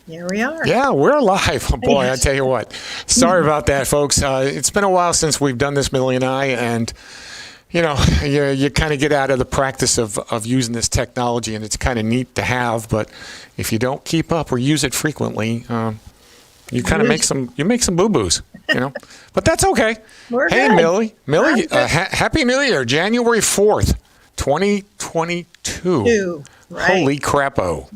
Here we are. Yeah, we're live. Oh, boy, I tell you what. Sorry about that, folks. It's been a while since we've done this, Millie and I, and you kind of get out of the practice of using this technology, and it's kind of neat to have. But if you don't keep up or use it frequently, you kind of make some boo-boos. But that's okay. Hey, good. Millie, Happy New Year, January 4th, 2022. Right. Holy crap-o.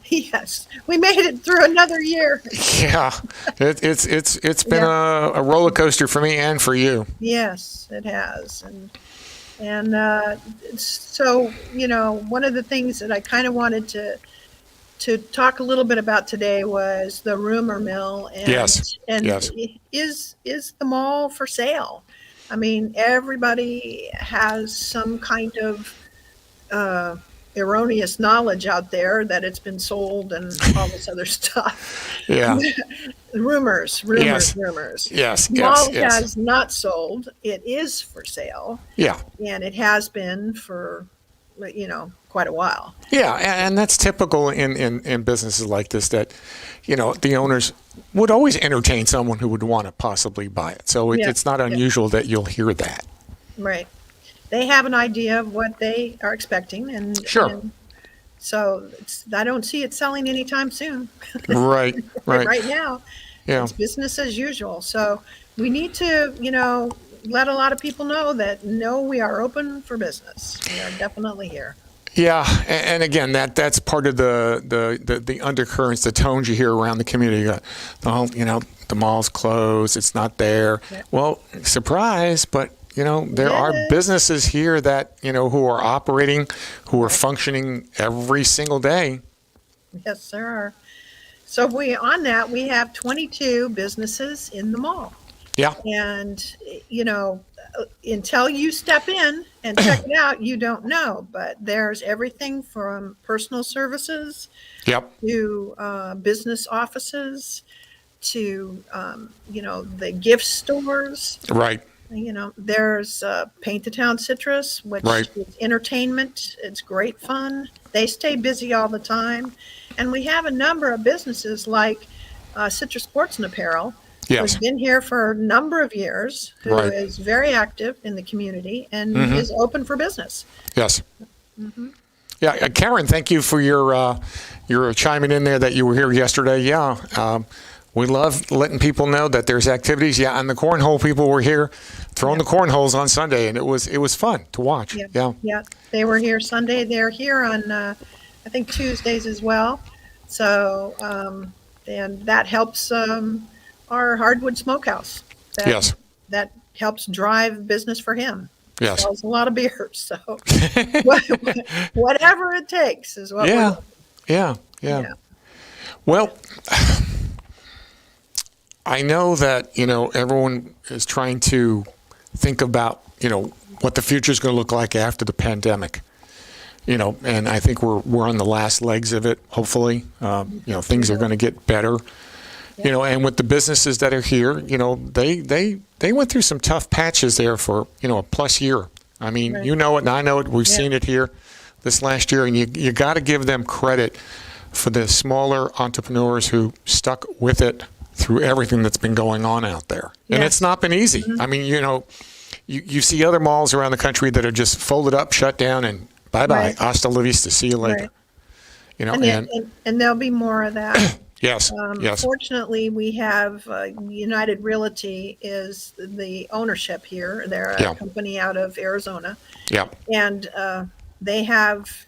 Yes, we made it through another year. Yeah, it's been a roller coaster for me and for you. Yes, it has, and so one of the things that I kind of wanted to talk a little bit about today was the rumor mill. And, Yes. Is the mall for sale? I mean, everybody has some kind of erroneous knowledge out there that it's been sold and all this other stuff. Yeah. rumors. Yes. The mall has not sold. It is for sale. Yeah. And it has been for, quite a while. Yeah, and that's typical in businesses like this, that, the owners would always entertain someone who would want to possibly buy it. So it's not unusual that you'll hear that. Right. They have an idea of what they are expecting, and sure. And so I don't see it selling anytime soon. Right. Right now, yeah, it's business as usual. So we need to, let a lot of people know that we are open for business. We are definitely here. Yeah, and again, that's part of the undercurrents, the tones you hear around the community. The mall's closed, it's not there. Yeah. Well, surprise, but there are businesses here that, who are operating, who are functioning every single day. Yes, there are. So we have 22 businesses in the mall. Yeah. And, until you step in and check it out, you don't know. But there's everything from personal services to business offices to, the gift stores. Right. There's Paint the Town Citrus, which is entertainment. It's great fun. They stay busy all the time. And we have a number of businesses like Citrus Sports and Apparel, yes, who's been here for a number of years, who is very active in the community and is open for business. Yes. Yeah, Karen, thank you for your chiming in there that you were here yesterday. Yeah. We love letting people know that there's activities. Yeah, and the cornhole people were here throwing the cornholes on Sunday, and it was fun to watch. Yeah. They were here Sunday. They're here on, I think, Tuesdays as well. So, and that helps our Hardwood Smokehouse. That helps drive business for him. Yes. Sells a lot of beer. So, whatever it takes is what we're doing. Yeah. Well, I know that, everyone is trying to think about, what the future is going to look like after the pandemic, and I think we're on the last legs of it. Hopefully, things are going to get better, and with the businesses that are here, they went through some tough patches there for, a plus year. I mean, you know it and I know it. We've seen it here this last year, and you got to give them credit for the smaller entrepreneurs who stuck with it through everything that's been going on out there. And it's not been easy. I mean, you see other malls around the country that are just folded up, shut down, and bye-bye, hasta la vista, see you later. And there'll be more of that. Yes. Fortunately, we have United Realty is the ownership here. They're a company out of Arizona. Yeah. And they have,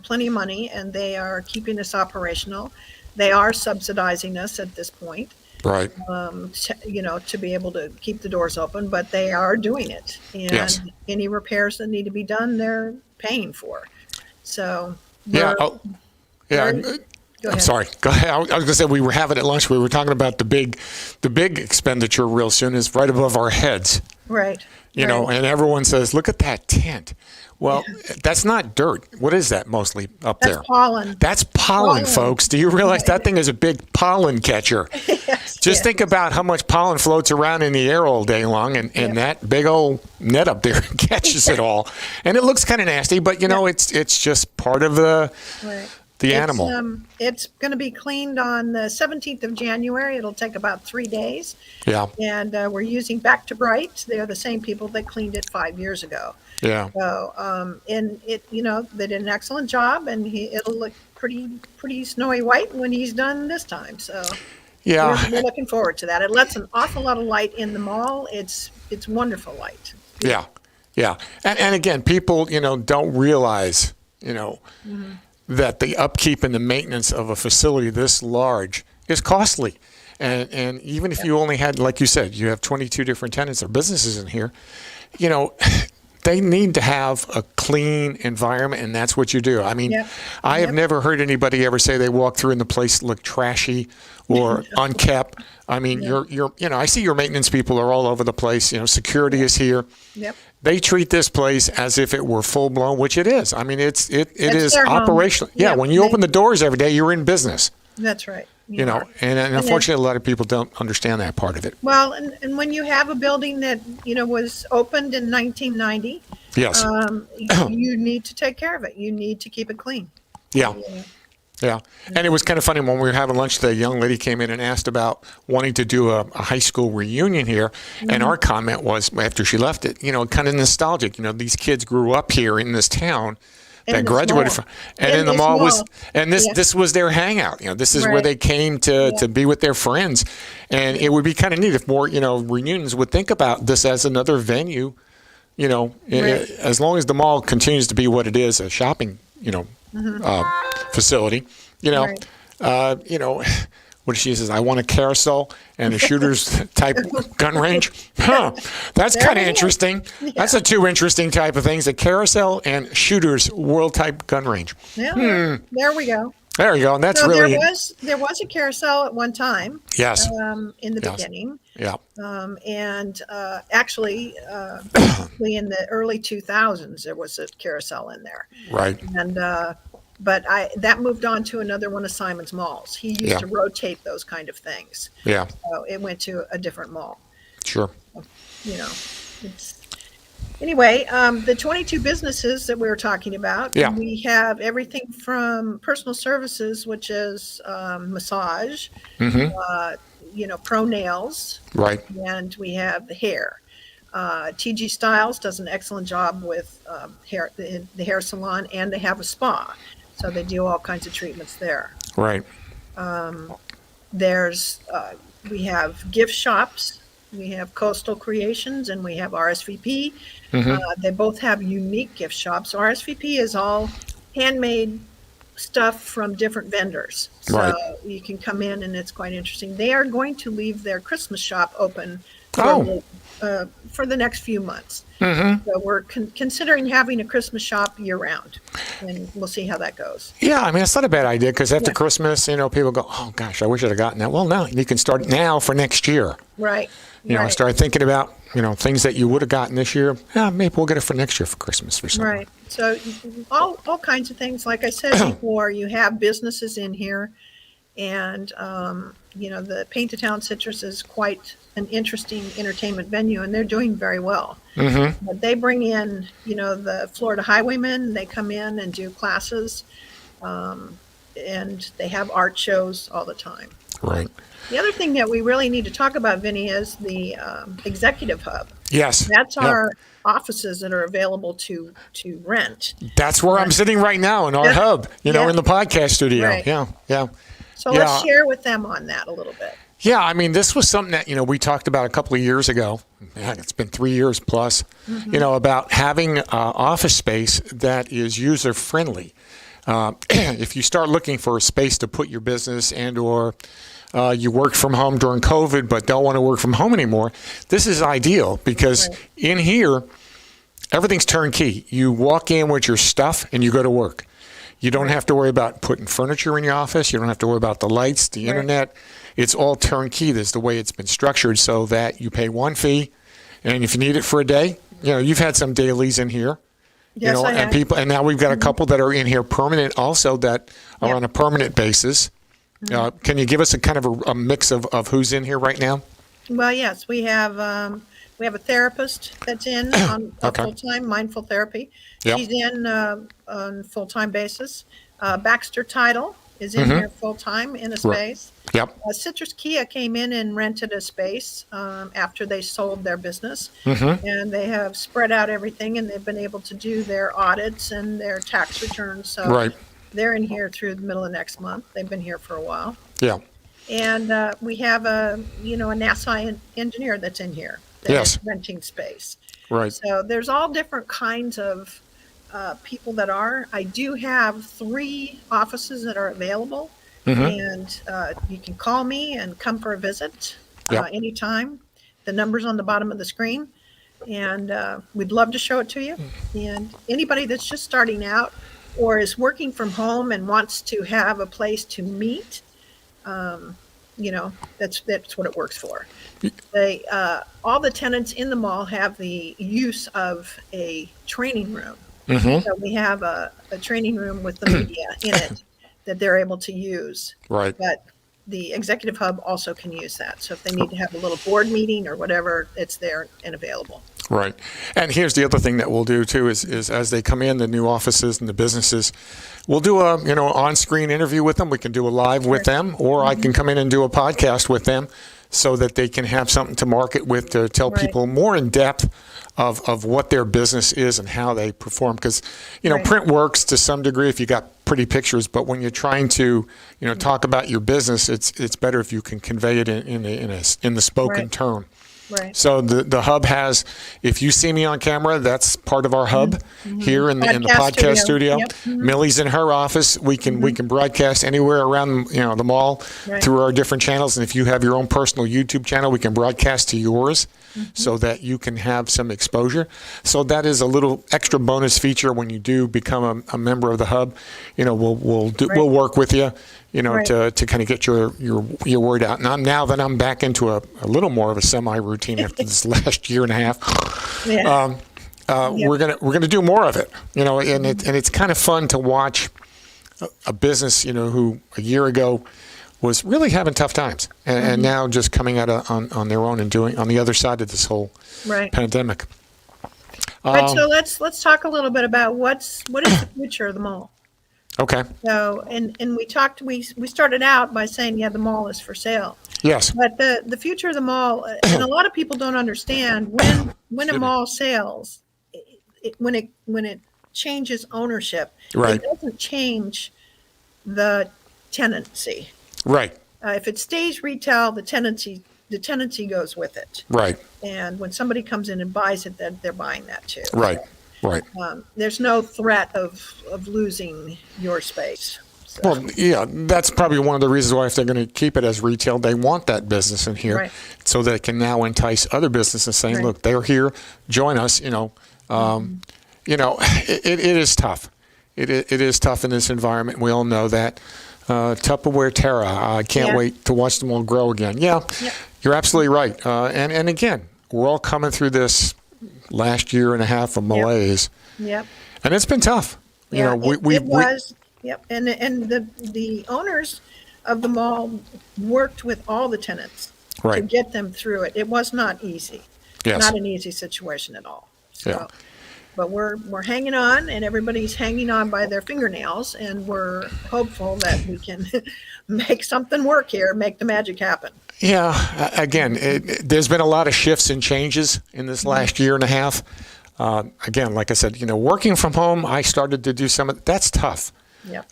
plenty of money, and they are keeping us operational. They are subsidizing us at this point. Right. To be able to keep the doors open, but they are doing it. And any repairs that need to be done, they're paying for. So, I'm sorry. Go ahead. I was going to say, we were having at lunch. We were talking about the big expenditure real soon is right above our heads. Right. And everyone says, "Look at that tent." Well, that's not dirt. What is that mostly up there? That's pollen. That's pollen, folks. Do you realize that thing is a big pollen catcher? Just think about how much pollen floats around in the air all day long, and that big old net up there catches it all. And it looks kind of nasty, but it's just part of the the animal. It's going to be cleaned on the 17th of January. It'll take about 3 days. Yeah. And we're using Back to Bright. They're the same people that cleaned it 5 years ago. Yeah. So, and it, they did an excellent job, and it'll look pretty snowy white when he's done this time. So, Yeah. we're looking forward to that. It lets an awful lot of light in the mall. It's wonderful light. Yeah. Yeah. And again, people, don't realize, that the upkeep and the maintenance of a facility this large is costly. And even if you only had, like you said, you have 22 different tenants or businesses in here, they need to have a clean environment, and that's what you do. I mean, I have never heard anybody ever say they walk through and the place looked trashy or unkept. I mean, I see your maintenance people are all over the place. Security is here. Yep. They treat this place as if it were full blown, which it is. I mean, it is their home. operational. Yeah, when you open the doors every day, you're in business. That's right. And unfortunately, a lot of people don't understand that part of it. Well, and when you have a building that was opened in 1990, Yes. You need to take care of it. You need to keep it clean. Yeah. Yeah. And it was kind of funny when we were having lunch today, a young lady came in and asked about wanting to do a high school reunion here. And our comment was, after she left it, kind of nostalgic. These kids grew up here in this town that graduated from, and in the mall was, and this was their hangout. This is where they came to be with their friends. And it would be kind of neat if more, reunions would think about this as another venue, as long as the mall continues to be what it is, a shopping, facility, what she says, I want a carousel and a shooter's type gun range. That's kind of interesting. Yeah. That's two interesting type of things, a carousel and shooter's world type gun range. Yeah, there we go. There you go. And that's really... There was a carousel at one time. Yes. In the beginning. Yeah. Actually, in the early 2000s, there was a carousel in there. Right. And but that moved on to another one of Simon's malls. He used to rotate those kind of things. Yeah. So it went to a different mall. Sure. Anyway, the 22 businesses that we were talking about, we have everything from personal services, which is massage, pro nails. Right. And we have the hair. TG Styles does an excellent job with hair, the hair salon, and they have a spa. So they do all kinds of treatments there. Right. We have gift shops. We have Coastal Creations and we have RSVP. They both have unique gift shops. RSVP is all handmade stuff from different vendors. So you can come in and it's quite interesting. They are going to leave their Christmas shop open for the next few months. So we're considering having a Christmas shop year round, and we'll see how that goes. Yeah, I mean, it's not a bad idea because after Christmas, people go, oh gosh, I wish I'd have gotten that. Well, no, you can start now for next year. Right. Start thinking about, things that you would have gotten this year. Yeah, maybe we'll get it for next year for Christmas or something. Right. So all kinds of things. Like I said before, you have businesses in here, and the Paint the Town Citrus is quite an interesting entertainment venue, and they're doing very well. But they bring in, the Florida Highwaymen. They come in and do classes, and they have art shows all the time. Right. The other thing that we really need to talk about, Vinny, is the Executive Hub. Yes. That's our offices that are available to rent. That's where I'm sitting right now in our hub, in the podcast studio. Right. Yeah. So let's share with them on that a little bit. Yeah, I mean, this was something that, we talked about a couple of years ago. It's been 3 years plus, about having office space that is user-friendly. If you start looking for a space to put your business and or you worked from home during COVID but don't want to work from home anymore, this is ideal because in here, everything's turnkey. You walk in with your stuff and you go to work. You don't have to worry about putting furniture in your office. You don't have to worry about the lights, the internet. It's all turnkey. That's the way it's been structured so that you pay one fee. And if you need it for a day, you've had some dailies in here. Yes, I have. And now we've got a couple that are in here permanent also that are on a permanent basis. Can you give us a kind of a mix of who's in here right now? Well, yes, we have a therapist that's in on full-time mindful therapy. Yep. She's in on full-time basis. Baxter Title is in here full-time in a space. Yep. Citrus Kia came in and rented a space after they sold their business. And they have spread out everything, and they've been able to do their audits and their tax returns. So Right. they're in here through the middle of next month. They've been here for a while. Yeah. And we have a NASA engineer that's in here. Yes. Renting space. Right. So there's all different kinds of people that are. I do have 3 offices that are available, and you can call me and come for a visit anytime. The number's on the bottom of the screen, and we'd love to show it to you. And anybody that's just starting out or is working from home and wants to have a place to meet, that's what it works for. They all the tenants in the mall have the use of a training room. So we have a training room with the media in it that they're able to use. Right. But the executive hub also can use that. So if they need to have a little board meeting or whatever, it's there and available. Right. And here's the other thing that we'll do too is as they come in, the new offices and the businesses, we'll do a on-screen interview with them. We can do a live with them, or I can come in and do a podcast with them so that they can have something to market with, to tell people more in depth of what their business is and how they perform. Because, print works to some degree if you got pretty pictures, but when you're trying to, talk about your business, it's better if you can convey it in the spoken term. Right. So the hub has, if you see me on camera, that's part of our hub here in the podcast studio. Yep. Millie's in her office. We can broadcast anywhere around the mall through our different channels. And if you have your own personal YouTube channel, we can broadcast to yours so that you can have some exposure. So that is a little extra bonus feature when you do become a member of the hub. We'll work with you. To kind of get your word out. Now that I'm back into a little more of a semi-routine after this last year and a half, we're gonna do more of it. And it's kind of fun to watch a business, who a year ago was really having tough times, and now just coming out on their own and doing on the other side of this whole pandemic. Right. So let's talk a little bit about what is the future of the mall. Okay. So, and we started out by saying, the mall is for sale. Yes. But the future of the mall, and a lot of people don't understand when a mall sells, when it changes ownership, it doesn't change the tenancy. Right. If it stays retail, the tenancy goes with it. Right. And when somebody comes in and buys it, then they're buying that too. Right. Right. There's no threat of losing your space. So. Well, that's probably one of the reasons why if they're going to keep it as retail, they want that business in here so that it can now entice other businesses saying, look, they're here, join us. It is tough. It is tough in this environment. We all know that. Tupperware Terra, I can't wait to watch them all grow again. You're absolutely right. And again, we're all coming through this last year and a half of malaise. Yep. And it's been tough. It was. Yep. And the owners of the mall worked with all the tenants to get them through it. It was not easy. Yes. Not an easy situation at all. So, but we're hanging on, and everybody's hanging on by their fingernails, and we're hopeful that we can make something work here, make the magic happen. Yeah, again, there's been a lot of shifts and changes in this last year and a half. Again, like I said, working from home, I started to do some of that's tough. Yeah.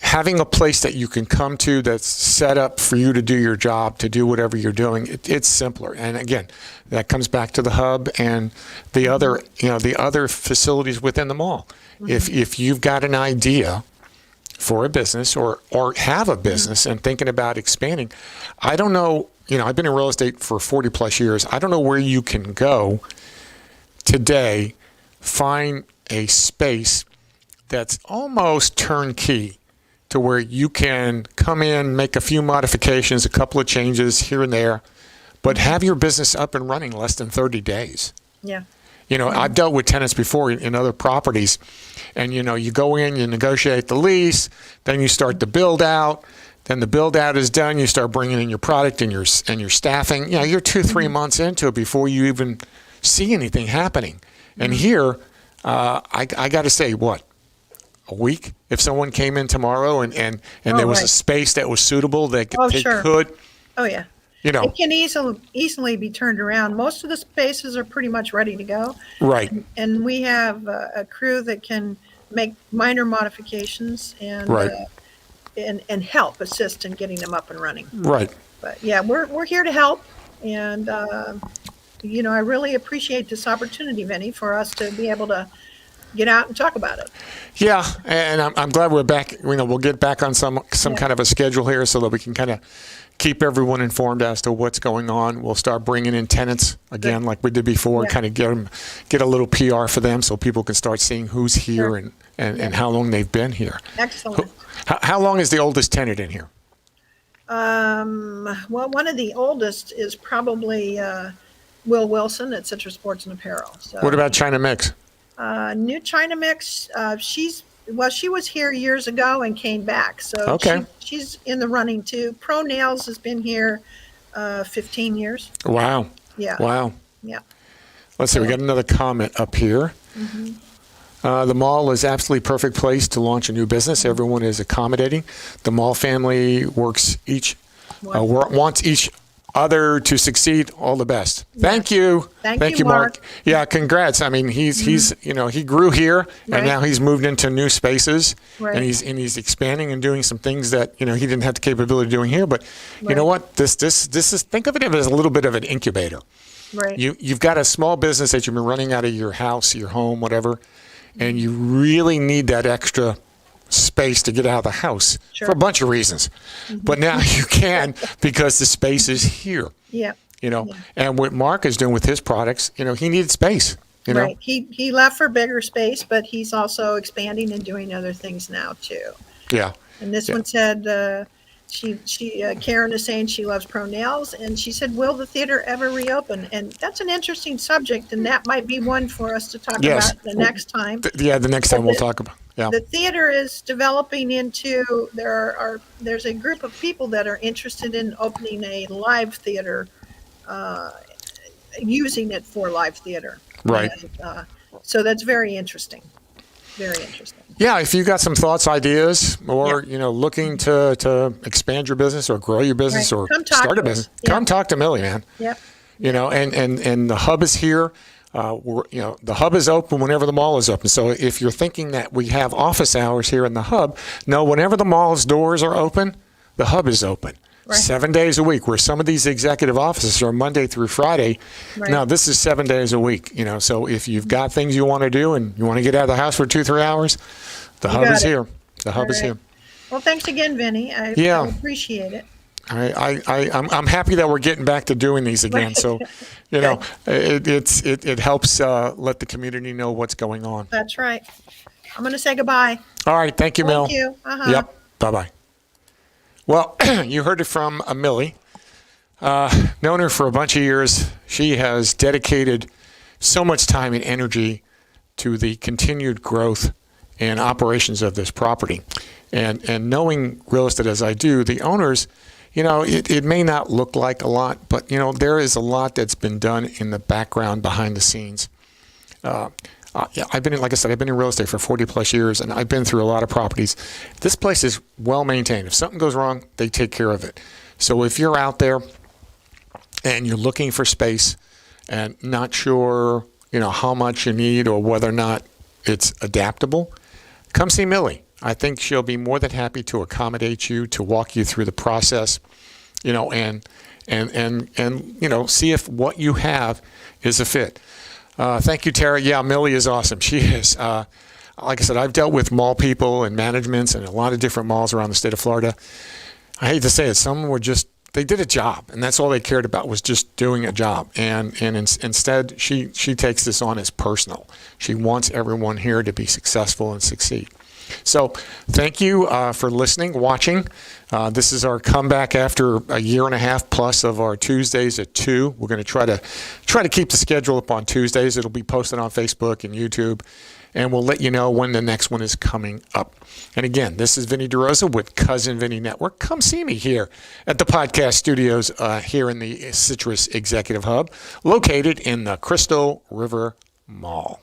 Having a place that you can come to that's set up for you to do your job, to do whatever you're doing, it's simpler. And again, that comes back to the hub and the other facilities within the mall. If you've got an idea for a business or have a business and thinking about expanding, I don't know, I've been in real estate for 40 plus years. I don't know where you can go today, find a space that's almost turnkey to where you can come in, make a few modifications, a couple of changes here and there, but have your business up and running less than 30 days. Yeah. I've dealt with tenants before in other properties, and you go in, you negotiate the lease, then you start the build out. Then the build out is done. You start bringing in your product and your staffing. You're 2-3 months into it before you even see anything happening. And here, I got to say, a week if someone came in tomorrow and there was a right. space that was suitable that they Sure. could, Oh, yeah. you know, It can easily be turned around. Most of the spaces are pretty much ready to go. right, And we have a crew that can make minor modifications and Right. and help assist in getting them up and running. right. But yeah, we're here to help. And, I really appreciate this opportunity, Vinny, for us to be able to get out and talk about it. Yeah, and I'm glad we're back. We'll get back on some Yeah. kind of a schedule here so that we can kind of keep everyone informed as to what's going on. We'll start bringing in tenants again, like we did before, Yeah. kind of get a little PR for them so people can start seeing who's here Sure. and how long they've been here. Excellent. How long is the oldest tenant in here? Well, one of the oldest is probably Will Wilson at Citrus Sports and Apparel. So, What about China Mix? New China Mix? She was here years ago and came back, so Okay. she's in the running too. Pro Nails has been here 15 years. Wow. Yeah, Wow. yeah. Let's see. We got another comment up here. The mall is absolutely perfect place to launch a new business. Everyone is accommodating. The mall family wants each other to succeed. All the best. Thank you. Thank you, Mark. Mark. Yeah, congrats. I mean, he's he grew here Right. and now he's moved into new spaces Right. and he's expanding and doing some things that he didn't have the capability of doing here. But you know Right. what? This is, think of it as a little bit of an incubator. Right. You've got a small business that you've been running out of your house, your home, whatever, and you really need that extra space to get out of the house Sure. for a bunch of reasons. But now you can because the space is here. Yeah. And what Mark is doing with his products, he needed space. Right. He left for bigger space, but he's also expanding and doing other things now too. Yeah. And this Yeah. one said, Karen is saying she loves Pro Nails, and she said, "Will the theater ever reopen?" And that's an interesting subject, and that might be one for us to talk Yes. about the next time. The next time we'll talk about. Yeah. The theater is developing into there's a group of people that are interested in opening a live theater, using it for live theater. Right. And, so that's very interesting. Very interesting. Yeah, if you got some thoughts, ideas, or looking to expand your business or grow your business Right. or Come talk start a to us. business, Yeah. come talk to Millie, man. Yep. And the hub is here. The hub is open whenever the mall is open. So if you're thinking that we have office hours here in the hub, no, whenever the mall's doors are open, the hub is open. Right. 7 days a week, where some of these executive offices are Monday through Friday. Right. Now, this is 7 days a week, so if you've got things you want to do and you want to get out of the house for 2-3 hours, the hub got is it. here. The hub is All right. here. Well, thanks again, Vinny. I Yeah. appreciate it. I'm happy that we're getting back to doing these again. So, it helps let the community know what's going on. That's right. I'm going to say goodbye. All right, thank you, Mel. Thank you. Uh-huh. Yep. Bye-bye. Well, you heard it from Millie. Known her for a bunch of years. She has dedicated so much time and energy to the continued growth and operations of this property. And knowing real estate as I do, the owners, it may not look like a lot, but, there is a lot that's been done in the background behind the scenes. I've been in real estate for 40 plus years, and I've been through a lot of properties. This place is well maintained. If something goes wrong, they take care of it. So if you're out there and you're looking for space and not sure, how much you need or whether or not it's adaptable, come see Millie. I think she'll be more than happy to accommodate you, to walk you through the process, and see if what you have is a fit. Thank you, Tara. Yeah, Millie is awesome. She is. Like I said, I've dealt with mall people and managements and a lot of different malls around the state of Florida. I hate to say it, some were just, they did a job, and that's all they cared about was just doing a job. And instead, she takes this on as personal. She wants everyone here to be successful and succeed. So thank you for listening, watching. This is our comeback after a year and a half plus of our Tuesdays at 2. We're going to try to keep the schedule up on Tuesdays. It'll be posted on Facebook and YouTube, and we'll let you know when the next one is coming up. And again, this is Vinny DeRosa with Cousin Vinny Network. Come see me here at the podcast studios here in the Citrus Executive Hub, located in the Crystal River Mall.